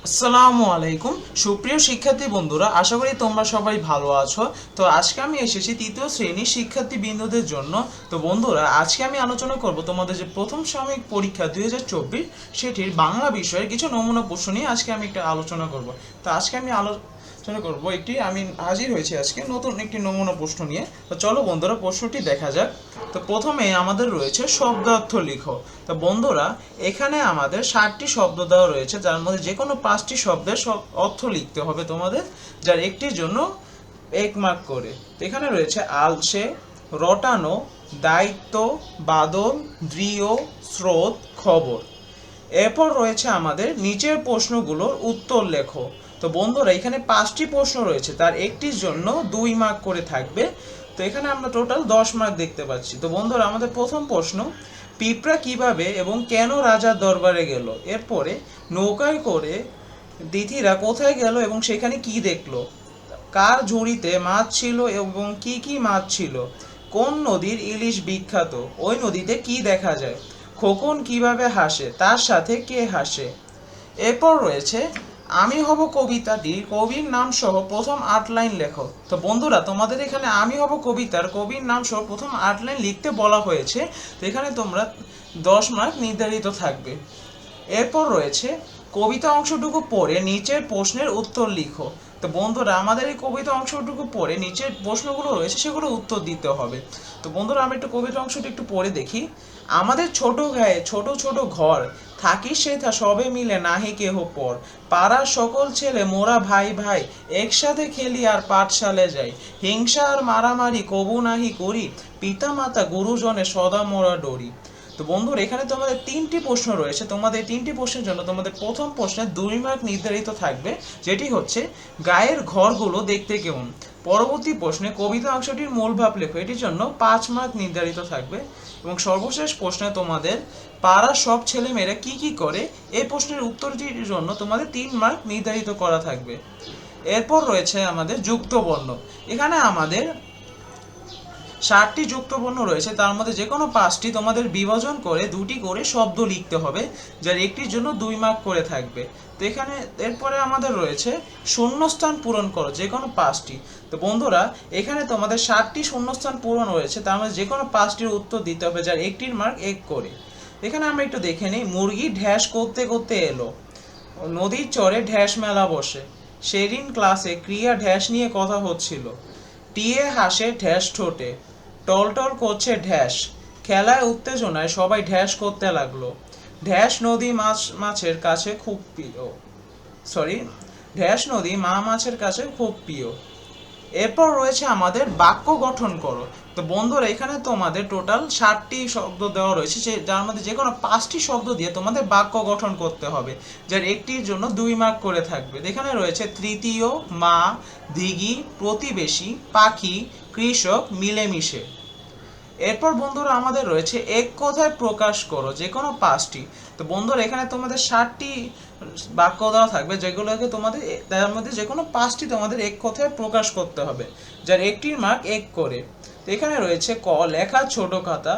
আসসালামু আলাইকুম সুপ্রিয় শিক্ষার্থী বন্ধুরা, আশা করি তোমরা সবাই ভালো আছো। তো আজকে আমি এসেছি তৃতীয় শ্রেণীর শিক্ষার্থী বিন্দুদের জন্য। তো বন্ধুরা, আজকে আমি আলোচনা করব তোমাদের যে প্রথম সাময়িক পরীক্ষা 2024 সেটির বাংলা বিষয়ের কিছু নমুনা প্রশ্ন নিয়ে আজকে আমি একটা আলোচনা করব। তো আজকে আমি আলোচনা করব আমি হাজির হয়েছি আজকে নতুন একটি নমুনা প্রশ্ন নিয়ে। তো চলো বন্ধুরা, প্রশ্নটি দেখা যাক। তো প্রথমে আমাদের রয়েছে শব্দার্থ লিখো। তো বন্ধুরা, এখানে আমাদের 60টি শব্দ দেওয়া রয়েছে, যার মধ্যে যে কোনো 5টি শব্দের অর্থ লিখতে হবে তোমাদের, যার একটির জন্য 1 মার্ক করে। তো এখানে রয়েছে আলসে, রটানো, দায়িত্ব, বাদল, দৃঢ়, স্রোত, খবর। এরপর রয়েছে আমাদের নিচের প্রশ্নগুলোর উত্তর লেখো। তো বন্ধুরা, এখানে 5টি প্রশ্ন রয়েছে, তার একটির জন্য 2 মার্ক করে থাকবে। তো এখানে আমরা টোটাল 10 মার্ক দেখতে পাচ্ছি। তো বন্ধুরা, আমাদের প্রথম প্রশ্ন, পিঁপড়া কিভাবে এবং কেন রাজার দরবারে গেল? এরপরে নৌকায় করে দিদিরা কোথায় গেল এবং সেখানে কি দেখলো? কার ঝুড়িতে মাছ ছিল এবং কি কি মাছ ছিল? কোন নদীর ইলিশ বিখ্যাত? ওই নদীতে কি দেখা যায়? খোকন কিভাবে হাসে? তার সাথে কে হাসে? এরপর রয়েছে আমি হব কবিতাটি কবির নাম সহ প্রথম 8 লাইন লেখো। তো বন্ধুরা, তোমাদের এখানে আমি হব কবিতার কবির নাম সহ প্রথম 8 লাইন লিখতে বলা হয়েছে। তো এখানে তোমরা 10 মার্ক নির্ধারিত থাকবে। এরপর রয়েছে কবিতা অংশটুকু পড়ে নিচের প্রশ্নের উত্তর লিখো। তো বন্ধুরা, আমাদের এই কবিতা অংশটুকু পড়ে নিচের প্রশ্নগুলো রয়েছে সেগুলো উত্তর দিতে হবে। তো বন্ধুরা, আমি একটু কবিতা অংশটি একটু পড়ে দেখি। আমাদের ছোট গায়ে ছোট ছোট ঘর, থাকি সেথা সবে মিলে নাহি কেহ পর। পাড়ার সকল ছেলে মোরা ভাই ভাই, একসাথে খেলি আর পাঠশালে যাই। হিংসা আর মারামারি কবু নাহি করি, পিতা মাতা গুরুজনে সদা মোরা ডরি। তো বন্ধুরা, এখানে তোমাদের 3টি প্রশ্ন রয়েছে। তোমাদের এই 3টি প্রশ্নের জন্য তোমাদের প্রথম প্রশ্নে 2 মার্ক নির্ধারিত থাকবে, যেটি হচ্ছে গায়ের ঘরগুলো দেখতে কেমন। পরবর্তী প্রশ্নে কবিতা অংশটির মূল ভাব লেখো, এটির জন্য 5 মার্ক নির্ধারিত থাকবে। এবং সর্বশেষ প্রশ্নে তোমাদের পাড়ার সব ছেলেমেয়েরা কি কি করে, এই প্রশ্নের উত্তরটির জন্য তোমাদের 3 মার্ক নির্ধারিত করা থাকবে। এরপর রয়েছে আমাদের যুক্তবর্ণ। এখানে আমাদের 60টি যুক্তবর্ণ রয়েছে, তার মধ্যে যে কোনো 5টি তোমাদের বিভাজন করে 2টি করে শব্দ লিখতে হবে, যার একটির জন্য 2 মার্ক করে থাকবে। তো এখানে এরপরে আমাদের রয়েছে শূন্যস্থান পূরণ করো, যে কোনো 5টি। তো বন্ধুরা, এখানে তোমাদের 60টি শূন্যস্থান পূরণ রয়েছে, তার মধ্যে যে কোনো 5টির উত্তর দিতে হবে, যার একটির মার্ক 1 করে। এখানে আমরা একটু দেখে নিই। মুরগি ঢ্যাস করতে করতে এলো, নদীর চরে ঢ্যাস মেলা বসে, সেদিন ক্লাসে ক্রিয়া ঢ্যাস নিয়ে কথা হচ্ছিল, টিয়ে হাসে ঢ্যাস ঠোঁটে, টলটল করছে ঢ্যাস, খেলায় উত্তেজনায় সবাই ঢ্যাস করতে লাগলো, ঢ্যাস নদী মাছের কাছে খুব প্রিয়, সরি, ঢ্যাস নদী মাছের কাছে খুব প্রিয়। এরপর রয়েছে আমাদের বাক্য গঠন করো। তো বন্ধুরা, এখানে তোমাদের টোটাল 60টি শব্দ দেওয়া রয়েছে, যার মধ্যে যে কোনো 5টি শব্দ দিয়ে তোমাদের বাক্য গঠন করতে হবে, যার একটির জন্য 2 মার্ক করে থাকবে। এখানে রয়েছে তৃতীয়, মা, দিঘি, প্রতিবেশী, পাখি, কৃষক, মিলেমিশে। এরপর বন্ধুরা, আমাদের রয়েছে এক কথায় প্রকাশ করো, যে কোনো 5টি। তো বন্ধুরা, এখানে তোমাদের 60টি বাক্য দেওয়া থাকবে, যেগুলোকে তোমাদের তার মধ্যে যে কোনো 5টি তোমাদের এক কথায় প্রকাশ করতে হবে, যার একটির মার্ক 1 করে। তো এখানে রয়েছে ক লেখা ছোট খাতা,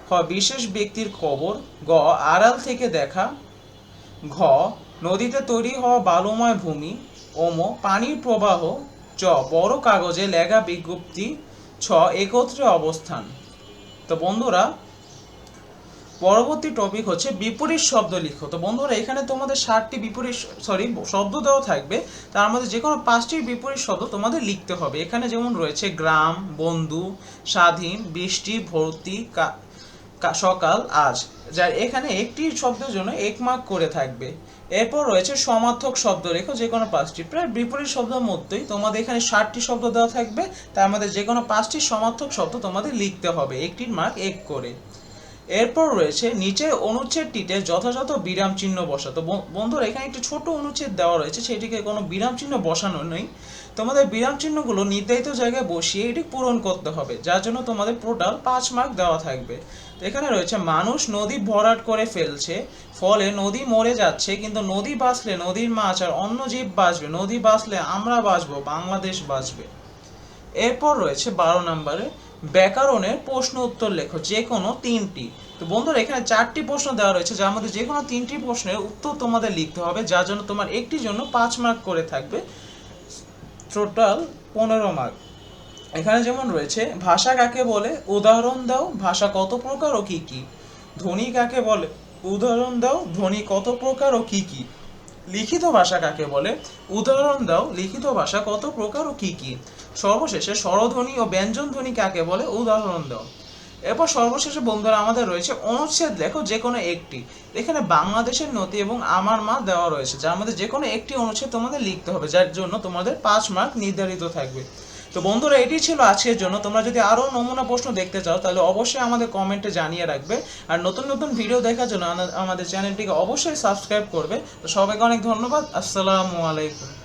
খ বিশেষ ব্যক্তির কবর, গ আড়াল থেকে দেখা, ঘ নদীতে তৈরি হওয়া বালুময় ভূমি, ওম পানির প্রবাহ, চ বড় কাগজে লেখা বিজ্ঞপ্তি, ছ একত্রে অবস্থান। তো বন্ধুরা, পরবর্তী টপিক হচ্ছে বিপরীত শব্দ লিখো। তো বন্ধুরা, এখানে তোমাদের 60টি শব্দ দেওয়া থাকবে, তার মধ্যে যে কোনো 5টির বিপরীত শব্দ তোমাদের লিখতে হবে। এখানে যেমন রয়েছে গ্রাম, বন্ধু, স্বাধীন, বৃষ্টি, ভর্তি, সকাল, আজ, যার এখানে একটি শব্দের জন্য 1 মার্ক করে থাকবে। এরপর রয়েছে সমার্থক শব্দ লেখো, যে কোনো 5টি। প্রায় বিপরীত শব্দের মধ্যেই তোমাদের এখানে 60টি শব্দ দেওয়া থাকবে, তার মধ্যে যে কোনো 5টি সমার্থক শব্দ তোমাদের লিখতে হবে, একটির মার্ক 1 করে। এরপর রয়েছে নিচে অনুচ্ছেদটিতে যথাযথ বিরাম চিহ্ন বসাতো। বন্ধুরা, এখানে একটি ছোট অনুচ্ছেদ দেওয়া রয়েছে, সেটিকে কোনো বিরাম চিহ্ন বসানো নেই। তোমাদের বিরাম চিহ্নগুলো নির্ধারিত জায়গায় বসিয়ে এটি পূরণ করতে হবে, যার জন্য তোমাদের টোটাল 5 মার্ক দেওয়া থাকবে। তো এখানে রয়েছে মানুষ নদী ভরাট করে ফেলছে, ফলে নদী মরে যাচ্ছে, কিন্তু নদী বাঁচলে নদীর মাছ আর অন্য জীব বাঁচবে, নদী বাঁচলে আমরা বাঁচবো, বাংলাদেশ বাঁচবে। এরপর রয়েছে 12 নম্বরে ব্যাকরণের প্রশ্ন উত্তর লেখো, যে কোনো 3টি। তো বন্ধুরা এখানে 4টি প্রশ্ন দেওয়া রয়েছে, যার মধ্যে যে কোনো 3টি প্রশ্নের উত্তর তোমাদের লিখতে হবে, যার জন্য তোমার একটির জন্য 5 মার্ক করে থাকবে, টোটাল 15 মার্ক। এখানে যেমন রয়েছে ভাষা কাকে বলে, উদাহরণ দাও, ভাষা কত প্রকার ও কি কি। ধ্বনি কাকে বলে, উদাহরণ দাও, ধ্বনি কত প্রকার ও কি কি। লিখিত ভাষা কাকে বলে, উদাহরণ দাও, লিখিত ভাষা কত প্রকার ও কি কি। সর্বশেষে স্বরধ্বনি ও ব্যঞ্জন ধ্বনি কাকে বলে, উদাহরণ দাও। এরপর সর্বশেষে বন্ধুরা আমাদের রয়েছে অনুচ্ছেদ লেখো যে কোনো একটি। এখানে বাংলাদেশের নথি এবং আমার মা দেওয়া রয়েছে, যার মধ্যে যে কোনো একটি অনুচ্ছেদ তোমাদের লিখতে হবে, যার জন্য তোমাদের 5 মার্ক নির্ধারিত থাকবে। তো বন্ধুরা এটি ছিল আজকের জন্য। তোমরা যদি আরও নমুনা প্রশ্ন দেখতে চাও তাহলে অবশ্যই আমাদের কমেন্টে জানিয়ে রাখবে। আর নতুন নতুন ভিডিও দেখার জন্য আমাদের চ্যানেলটিকে অবশ্যই সাবস্ক্রাইব করবে। তো সবাইকে অনেক ধন্যবাদ। আসসালামু আলাইকুম।